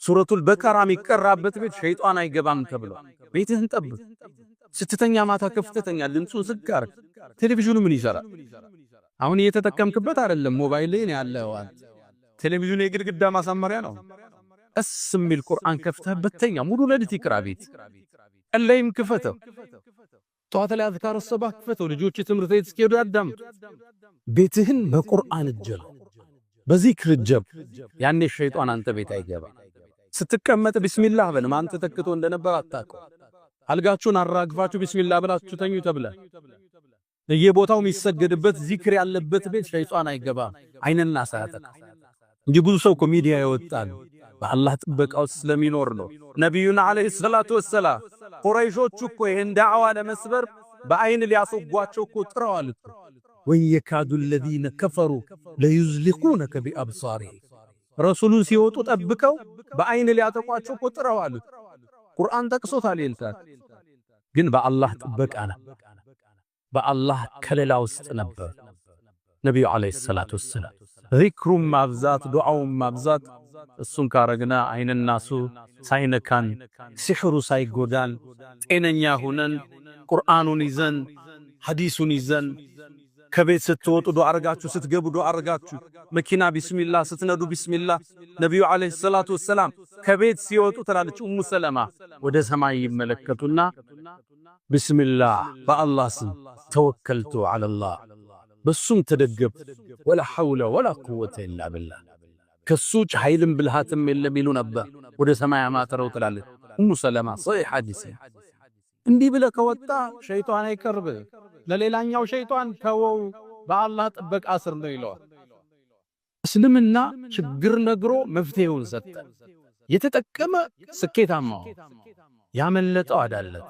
ሱረቱል በቀራ የሚቀራበት ቤት ሸይጣን አይገባም ተብሎ ቤትህን ጠብቅ። ስትተኛ ማታ ከፍተኛ ድምፁን ዝግ አድርግ። ቴሌቪዥኑ ምን ይሰራል? አሁን እየተጠቀምክበት አይደለም፣ ሞባይል ላይ ነው ያለው። ቴሌቪዥኑ የግድግዳ ማሳመሪያ ነው። ቀስ የሚል ቁርአን ከፍተህበት ተኛ። ሙሉ ሌሊት ይቅራ ቤት። ቀለይም ክፈተው። ጠዋት ላይ አዝካር ሰባህ ክፈተው። ልጆች ትምህርት ቤት እስኪሄዱ ያዳምጡ። ቤትህን በቁርአን እጀብ፣ በዚክር እጀብ። ያኔ ሸይጣን አንተ ቤት አይገባ። ስትቀመጥ ቢስሚላህ በል። ማን ተተክቶ እንደነበር አታውቀው። አልጋችሁን አራግፋችሁ ቢስሚላህ ብላችሁ ተኙ ተብለ በየቦታው የሚሰገድበት ዚክር ያለበት ቤት ሸይጣን አይገባም። አይንና ሳያጠቃ እንጂ ብዙ ሰው ሚዲያ ይወጣል በአላህ ጥበቃው ስለሚኖር ነው። ነብዩና አለይሂ ሰላቱ ወሰላም ቁረይሾች እኮ ይሄን ዳዕዋ ለመስበር በአይን ሊያስጓቸው እኮ ጥረዋል። ወየካዱ الذين كفروا ليزلقونك بأبصارهم ረሱሉን ሲወጡ ጠብቀው በአይን ሊያጠቋቸው እኮ ጥረዋል። ቁርአን ጠቅሶታል ይልታል። ግን በአላህ ጥበቃ ነው፣ በአላህ ከለላ ውስጥ ነበር። ነብዩ አለይሂ ሰላቱ ወሰላም ዚክሩን ማብዛት፣ ዱዓውን ማብዛት። እሱን ካረግና አይንናሱ ሳይነካን፣ ሲሕሩ ሳይጎዳን፣ ጤነኛ ሆነን ቁርአኑን ይዘን ሐዲሱን ይዘን ከቤት ስትወጡ ዱዓ አርጋችሁ፣ ስትገቡ ዱዓ አርጋችሁ፣ መኪና ቢስሚላህ ስትነዱ ቢስሚላህ። ነብዩ አለይሂ ሰላቱ ወሰላም ከቤት ሲወጡ ትላለች ኡሙ ሰለማ ወደ ሰማይ ይመለከቱና ቢስሚላህ በአላህ ስም ተወከልቱ ዐለላህ፣ በሱም ተደገፍ፣ ወላ ሐውለ ወላ ቁወተ ኢላ ቢላህ፣ ከሱጭ ኃይልም ብልሃትም የለም ይሉ ነበር። ወደ ሰማይ አማተረው ትላለች ኡሙ ሰለማ። ሶሒህ ሐዲስ። እንዲህ ብለህ ከወጣ ሸይጣን አይቀርብ። ለሌላኛው ሸይጣን ተወው፣ በአላህ ጥበቃ ስር ነው ይለዋል። እስልምና ችግር ነግሮ መፍትሄውን ሰጠ። የተጠቀመ ስኬታማ፣ ያመለጠው አዳለት።